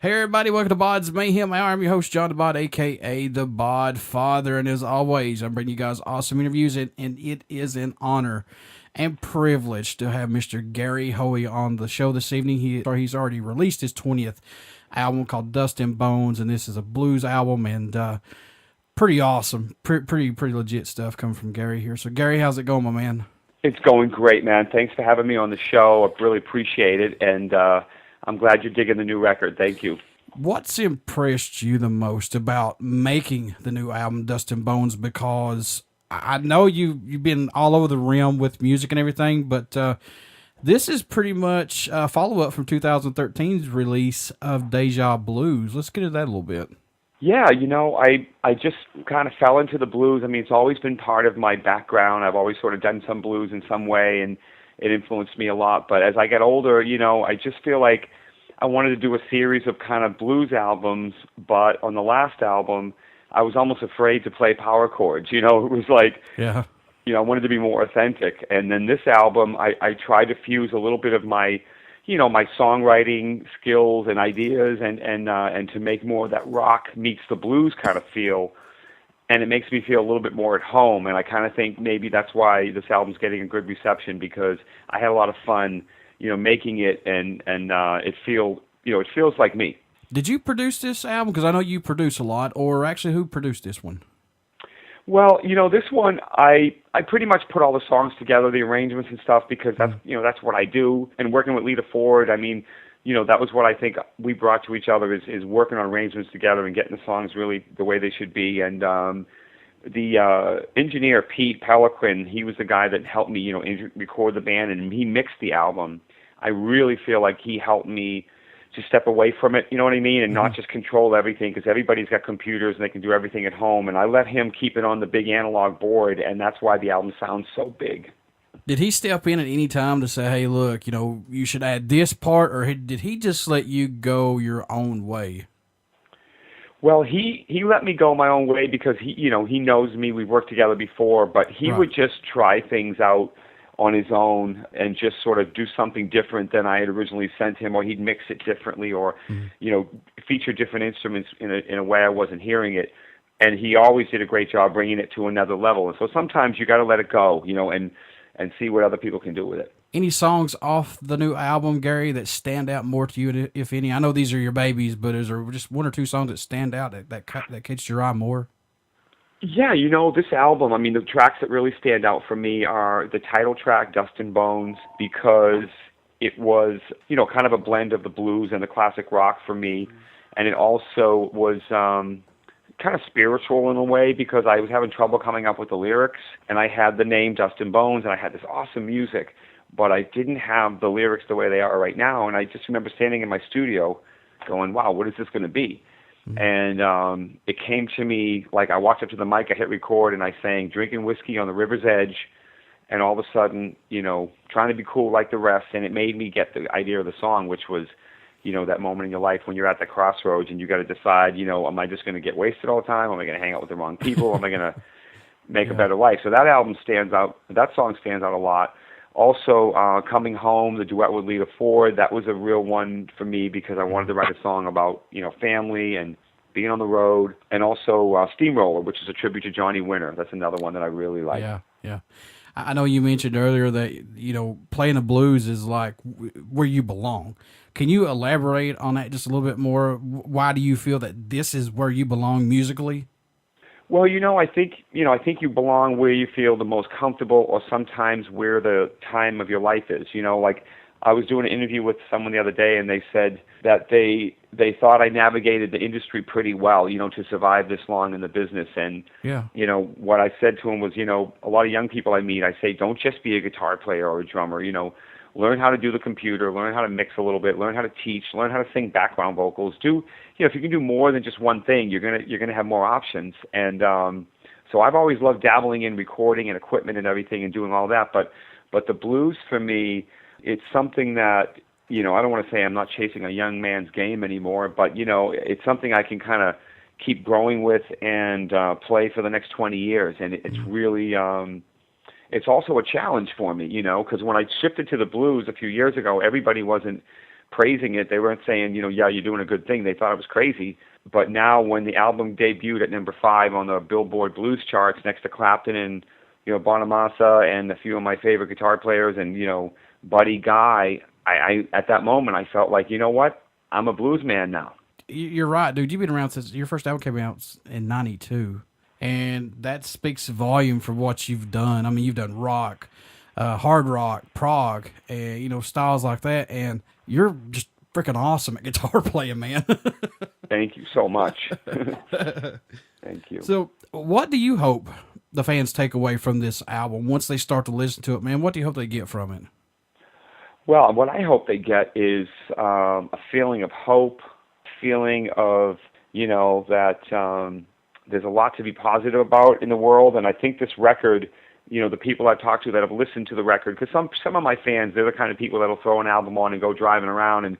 Hey everybody, welcome to BODS Mayhem Hour. I'm your host, John the Bod, aka the Bod Father, and as always, I'm bringing you guys awesome interviews, and it is an honor and privilege to have Mr. Gary Hoey on the show this evening. He's already released his 20th album called Dust&Bones, and this is a blues album, and pretty awesome, pretty legit stuff coming from Gary here. So Gary, how's it going, my man? It's going great, man. Thanks for having me on the show. I really appreciate it, and I'm glad you're digging the new record. Thank you. What's impressed you the most about making the new album Dust&Bones? Because I know you've been all over the rim with music and everything, but this is pretty much a follow-up from 2013's release of Deja Blues. Let's get into that a little bit. Yeah, I just kind of fell into the blues. I mean, it's always been part of my background. I've always sort of done some blues in some way, and it influenced me a lot. But as I get older, I just feel like I wanted to do a series of kind of blues albums, but on the last album, I was almost afraid to play power chords. It was like, Yeah. I wanted to be more authentic. And then this album, I tried to fuse a little bit of my, my songwriting skills and ideas, and to make more of that rock meets the blues kind of feel. And it makes me feel a little bit more at home. And I kind of think maybe that's why this album's getting a good reception, because I had a lot of fun making it, and it feels like me. Did you produce this album? Because I know you produce a lot, or actually who produced this one? Well, this one, I pretty much put all the songs together, the arrangements and stuff, because that's what I do. And working with Lita Ford, I mean, that was what I think we brought to each other, is working on arrangements together and getting the songs really the way they should be. And the engineer, Pete Peliquin, he was the guy that helped me, record the band, and he mixed the album. I really feel like he helped me to step away from it, you know what I mean, and not just control everything, because everybody's got computers and they can do everything at home. And I let him keep it on the big analog board, and that's why the album sounds so big. Did he step in at any time to say, hey, look, you should add this part, or did he just let you go your own way? Well, he let me go my own way because he knows me. We've worked together before, but he would just try things out on his own and just sort of do something different than I had originally sent him, or he'd mix it differently, or feature different instruments in a way I wasn't hearing it. And he always did a great job bringing it to another level. And so sometimes you got to let it go, and see what other people can do with it. Any songs off the new album, Gary, that stand out more to you, if any? I know these are your babies, but is there just one or two songs that stand out that catch your eye more? Yeah, this album, I mean, the tracks that really stand out for me are the title track, Dust&Bones, because it was, kind of a blend of the blues and the classic rock for me. And it also was kind of spiritual in a way, because I was having trouble coming up with the lyrics, and I had the name Dust&Bones, and I had this awesome music, but I didn't have the lyrics the way they are right now. And I just remember standing in my studio going, wow, what is this going to be? And it came to me like I walked up to the mic, I hit record, and I sang Drinking Whiskey on the River's Edge, and all of a sudden, trying to be cool like the rest, and it made me get the idea of the song, which was, that moment in your life when you're at the crossroads and you got to decide, am I just going to get wasted all the time? Am I going to hang out with the wrong people? Am I going to make a better life? So that album stands out. That song stands out a lot. Also, Coming Home, the duet with Lita Ford, that was a real one for me, because I wanted to write a song about, family and being on the road. And also Steamroller, which is a tribute to Johnny Winter. That's another one that I really like. Yeah. I know you mentioned earlier that, playing the blues is like where you belong. Can you elaborate on that just a little bit more? Why do you feel that this is where you belong musically? Well, I think you belong where you feel the most comfortable, or sometimes where the time of your life is. Like I was doing an interview with someone the other day, and they said that they thought I navigated the industry pretty well, to survive this long in the business. And, what I said to him was, a lot of young people I meet, I say, don't just be a guitar player or a drummer, learn how to do the computer, learn how to mix a little bit, learn how to teach, learn how to sing background vocals. If you can do more than just one thing, you're gonna have more options. And so I've always loved dabbling in recording and equipment and everything and doing all that. But the blues for me, it's something that, I don't want to say I'm not chasing a young man's game anymore, but it's something I can kind of keep growing with and play for the next 20 years. And it's really it's also a challenge for me, because when I shifted to the blues a few years ago, everybody wasn't praising it. They weren't saying, yeah, you're doing a good thing. They thought it was crazy. But now when the album debuted at number 5 on the Billboard Blues charts next to Clapton and, Bonamassa and a few of my favorite guitar players and, Buddy Guy, I at that moment I felt like, you know what? I'm a blues man now. You're right, dude. You've been around since your first album came out in '92, and that speaks volume for what you've done. I mean, you've done rock, hard rock, prog, and styles like that, and you're just freaking awesome at guitar playing, man. Thank you so much. Thank you. So, what do you hope the fans take away from this album once they start to listen to it, man? What do you hope they get from it? Well, what I hope they get is a feeling of hope, feeling of, that there's a lot to be positive about in the world. And I think this record, the people I've talked to that have listened to the record, because some of my fans, they're the kind of people that'll throw an album on and go driving around and,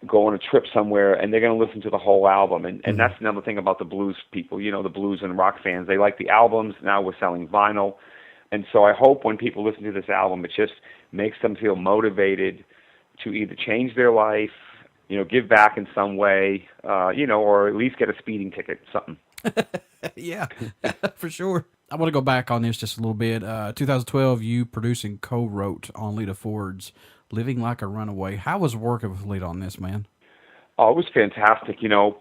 go on a trip somewhere, and they're going to listen to the whole album. And that's another thing about the blues people, the blues and rock fans. They like the albums. Now we're selling vinyl. And so I hope when people listen to this album, it just makes them feel motivated to either change their life, give back in some way, or at least get a speeding ticket, something. Yeah, for sure. I want to go back on this just a little bit. 2012, you produced and co-wrote on Lita Ford's Living Like a Runaway. How was working with Lita on this, man? Oh, it was fantastic.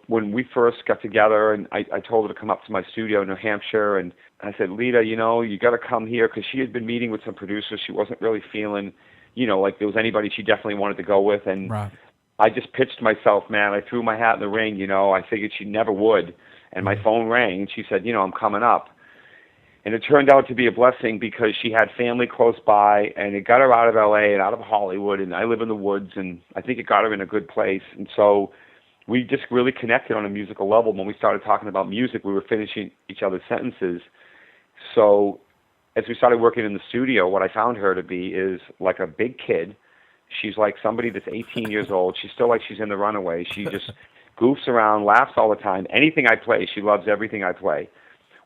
When we first got together, and I told her to come up to my studio in New Hampshire, and I said, Lita, you got to come here, because she had been meeting with some producers. She wasn't really feeling, like there was anybody she definitely wanted to go with. And right. I just pitched myself, man. I threw my hat in the ring, I figured she never would. And my phone rang, and she said, I'm coming up. And it turned out to be a blessing, because she had family close by, and it got her out of L.A. and out of Hollywood, and I live in the woods, and I think it got her in a good place. And so we just really connected on a musical level. When we started talking about music, we were finishing each other's sentences. So as we started working in the studio, what I found her to be is like a big kid. She's like somebody that's 18 years old. She's still like she's in The Runaway. She just goofs around, laughs all the time. Anything I play, she loves everything I play,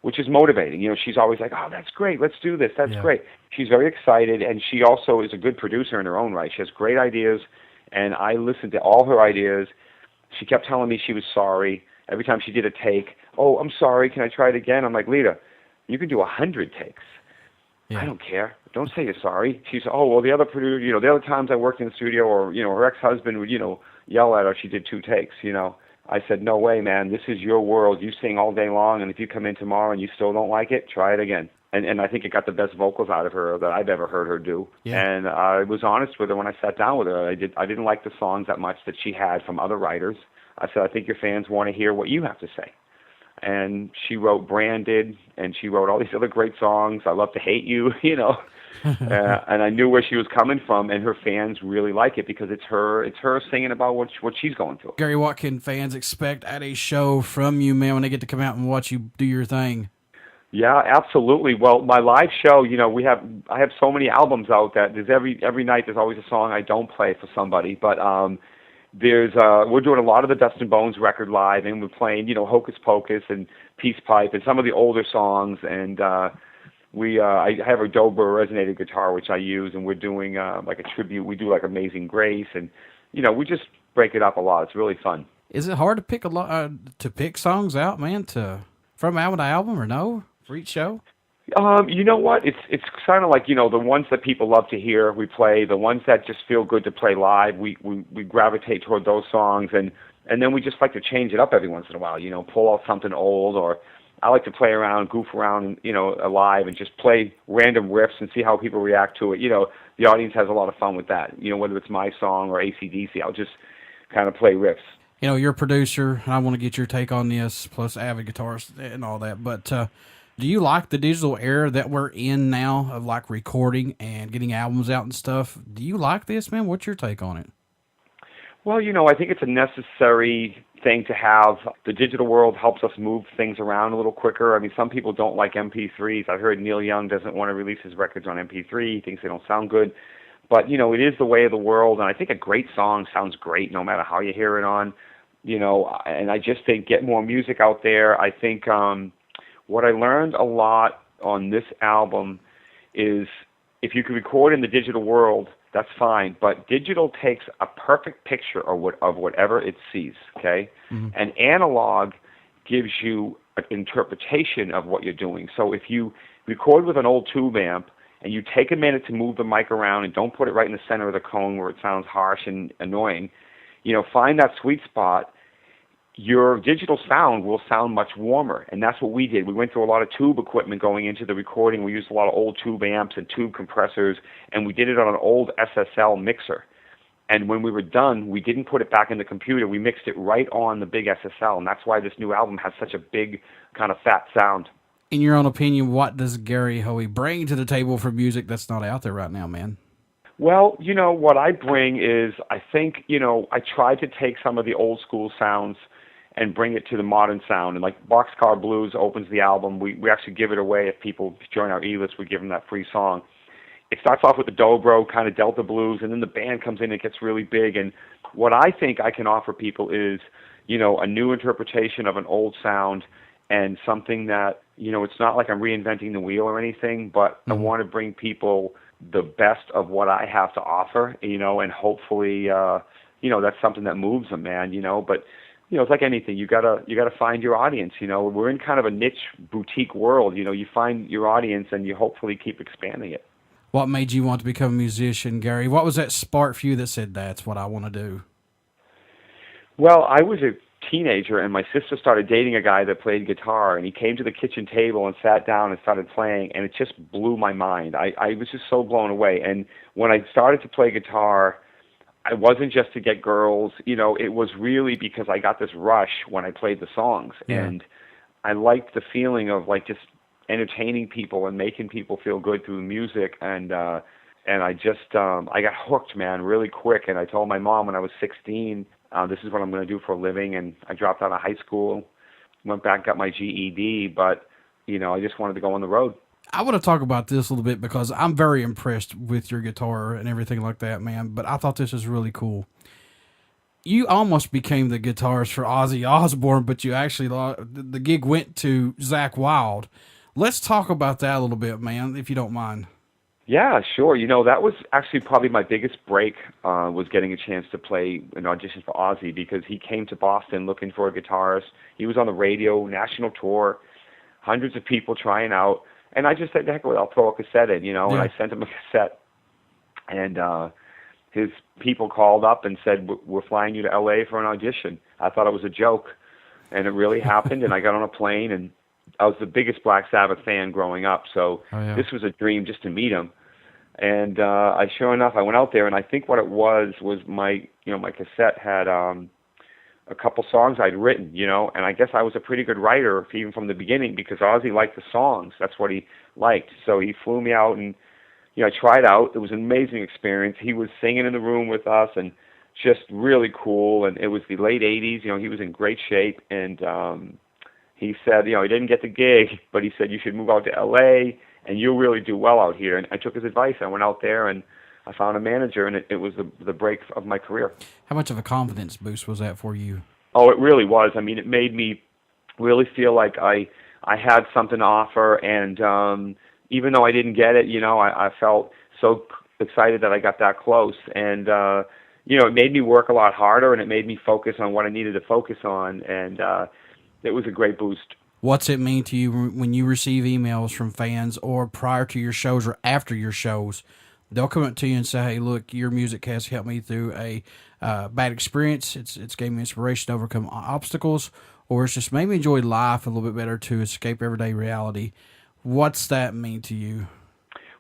which is motivating. She's always like, oh, that's great, let's do this, that's great. She's very excited, and she also is a good producer in her own right. She has great ideas, and I listened to all her ideas. She kept telling me she was sorry. Every time she did a take, oh, I'm sorry, can I try it again? I'm like, Lita, you can do 100 takes. Yeah. I don't care. Don't say you're sorry. She said, oh, well, the other producer, the other times I worked in the studio, or, her ex-husband would, yell at her if she did 2 takes, I said, no way, man. This is your world. You sing all day long, and if you come in tomorrow and you still don't like it, try it again. And I think it got the best vocals out of her that I've ever heard her do. Yeah. And I was honest with her when I sat down with her. I didn't like the songs that much that she had from other writers. I said, I think your fans want to hear what you have to say. And she wrote Branded, and she wrote all these other great songs. I Love to Hate You, and I knew where she was coming from, and her fans really like it because it's her singing about what she's going through. Gary, what can fans expect at a show from you, man, when they get to come out and watch you do your thing? Yeah, absolutely. Well, my live show, I have so many albums out that there's every night there's always a song I don't play for somebody, but we're doing a lot of the Dust&Bones record live, and we're playing, Hocus Pocus and Peace Pipe and some of the older songs, and I have a Dobro resonator guitar which I use, and we're doing like a tribute. We do like Amazing Grace, and we just break it up a lot. It's really fun. Is it hard to pick songs out, man, from album to album, or no, for each show? You know what? It's kind of like, the ones that people love to hear, we play. The ones that just feel good to play live, we gravitate toward those songs, and then we just like to change it up every once in a while. Pull out something old, or I like to play around, goof around, live, and just play random riffs and see how people react to it. The audience has a lot of fun with that. Whether it's my song or AC/DC, I'll just kind of play riffs. You're a producer, and I want to get your take on this, plus avid guitarist and all that, but do you like the digital era that we're in now of like recording and getting albums out and stuff? Do you like this, man? What's your take on it? Well, I think it's a necessary thing to have. The digital world helps us move things around a little quicker. I mean, some people don't like MP3s. I've heard Neil Young doesn't want to release his records on MP3. He thinks they don't sound good. But, it is the way of the world, and I think a great song sounds great no matter how you hear it on, and I just think get more music out there. I think what I learned a lot on this album is if you can record in the digital world, that's fine. But digital takes a perfect picture of whatever it sees, okay? Mm-hmm. And analog gives you an interpretation of what you're doing. So if you record with an old tube amp and you take a minute to move the mic around and don't put it right in the center of the cone where it sounds harsh and annoying, find that sweet spot, your digital sound will sound much warmer. And that's what we did. We went through a lot of tube equipment going into the recording. We used a lot of old tube amps and tube compressors, and we did it on an old SSL mixer. And when we were done, we didn't put it back in the computer. We mixed it right on the big SSL, and that's why this new album has such a big kind of fat sound. In your own opinion, what does Gary Hoey bring to the table for music that's not out there right now, man? Well, what I bring is, I think, I tried to take some of the old school sounds and bring it to the modern sound. And like Boxcar Blues opens the album. We actually give it away. If people join our E-list, we give them that free song. It starts off with the dobro, kind of Delta blues, and then the band comes in and it gets really big. And what I think I can offer people is, a new interpretation of an old sound and something that, it's not like I'm reinventing the wheel or anything, but I want to bring people the best of what I have to offer, and hopefully, that's something that moves them, man, but it's like anything. You gotta find your audience. We're in kind of a niche boutique world. You find your audience and you hopefully keep expanding it. What made you want to become a musician, Gary? What was that spark for you that said, that's what I want to do? Well, I was a teenager, and my sister started dating a guy that played guitar, and he came to the kitchen table and sat down and started playing, and it just blew my mind. I was just so blown away. And when I started to play guitar, it wasn't just to get girls, it was really because I got this rush when I played the songs. Yeah. And I liked the feeling of like just entertaining people and making people feel good through music. And I just, I got hooked, man, really quick. And I told my mom when I was 16, this is what I'm going to do for a living. And I dropped out of high school, went back, got my GED, but, I just wanted to go on the road. I want to talk about this a little bit because I'm very impressed with your guitar and everything like that, man. But I thought this was really cool. You almost became the guitarist for Ozzy Osbourne, but you actually, the gig went to Zakk Wylde. Let's talk about that a little bit, man, if you don't mind. Yeah, sure. That was actually probably my biggest break, was getting a chance to play an audition for Ozzy, because he came to Boston looking for a guitarist. He was on the radio, national tour, hundreds of people trying out. And I just said, heck, I'll throw a cassette in, and I sent him a cassette. And his people called up and said, we're flying you to L.A. for an audition. I thought it was a joke, and it really happened. And I got on a plane, and I was the biggest Black Sabbath fan growing up, so This was a dream just to meet him. And sure enough, I went out there, and I think what it was my cassette had a couple songs I'd written, and I guess I was a pretty good writer even from the beginning, because Ozzy liked the songs. That's what he liked. So he flew me out, and I tried out. It was an amazing experience. He was singing in the room with us, and just really cool. And it was the late 80s. He was in great shape, and he said, he didn't get the gig, but he said, you should move out to L.A., and you'll really do well out here. And I took his advice. I went out there, and I found a manager, and it was the break of my career. How much of a confidence boost was that for you? Oh, it really was. I mean, it made me really feel like I had something to offer, and even though I didn't get it, I felt so excited that I got that close. And, it made me work a lot harder, and it made me focus on what I needed to focus on, and it was a great boost. What's it mean to you when you receive emails from fans, or prior to your shows or after your shows? They'll come up to you and say, hey, look, your music has helped me through a bad experience. It's gave me inspiration to overcome obstacles, or it's just made me enjoy life a little bit better to escape everyday reality. What's that mean to you?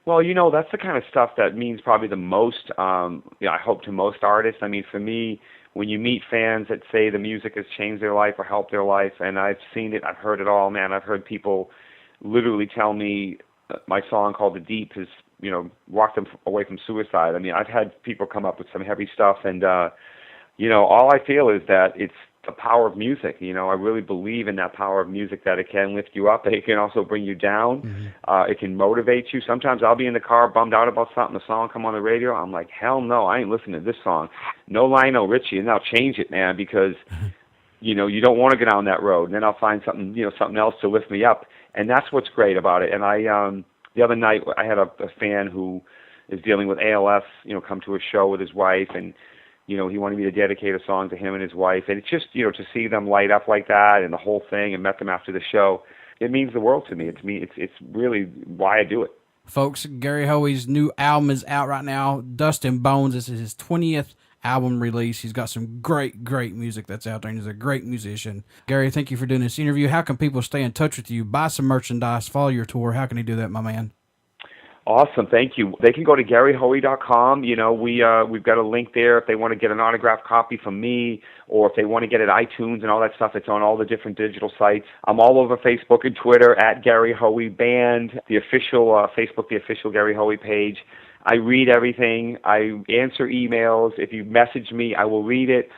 Well, that's the kind of stuff that means probably the most, I hope, to most artists. I mean, for me, when you meet fans that say the music has changed their life or helped their life, and I've seen it, I've heard it all, man. I've heard people literally tell me my song called The Deep has, walked them away from suicide. I mean, I've had people come up with some heavy stuff, and, all I feel is that it's the power of music. I really believe in that power of music, that it can lift you up, it can also bring you down. Mm-hmm. It can motivate you. Sometimes I'll be in the car bummed out about something, the song come on the radio, I'm like, hell no, I ain't listening to this song. No Lionel Richie, and I'll change it, man, because, you don't want to go down that road. And then I'll find something, something else to lift me up. And that's what's great about it. And The other night, I had a fan who is dealing with ALS, come to a show with his wife, and he wanted me to dedicate a song to him and his wife. And it's just, to see them light up like that and the whole thing, and met them after the show, it means the world to me. It's really why I do it. Folks, Gary Hoey's new album is out right now, Dust&Bones. This is his 20th album release. He's got some great music that's out there, and he's a great musician. Gary, thank you for doing this interview. How can people stay in touch with you, buy some merchandise, follow your tour? How can they do that, my man? Awesome, thank you. They can go to GaryHoey.com. We've got a link there if they want to get an autographed copy from me, or if they want to get it at iTunes and all that stuff. It's on all the different digital sites. I'm all over Facebook and Twitter at Gary Hoey Band, the official Facebook, the official Gary Hoey page. I read everything. I answer emails. If you message me, I will read it,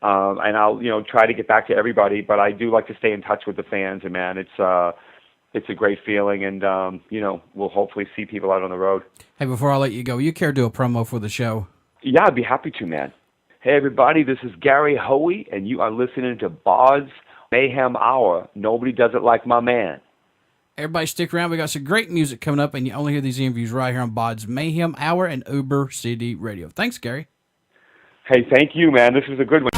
and I'll try to get back to everybody. But I do like to stay in touch with the fans, and man, it's a great feeling, and we'll hopefully see people out on the road. Hey, before I let you go, you care to do a promo for the show? Yeah, I'd be happy to, man. Hey, everybody, this is Gary Hoey, and you are listening to BODS Mayhem Hour. Nobody does it like my man. Everybody stick around. We got some great music coming up, and you only hear these interviews right here on BODS Mayhem Hour and Uber City Radio. Thanks, Gary. Hey, thank you, man. This was a good one.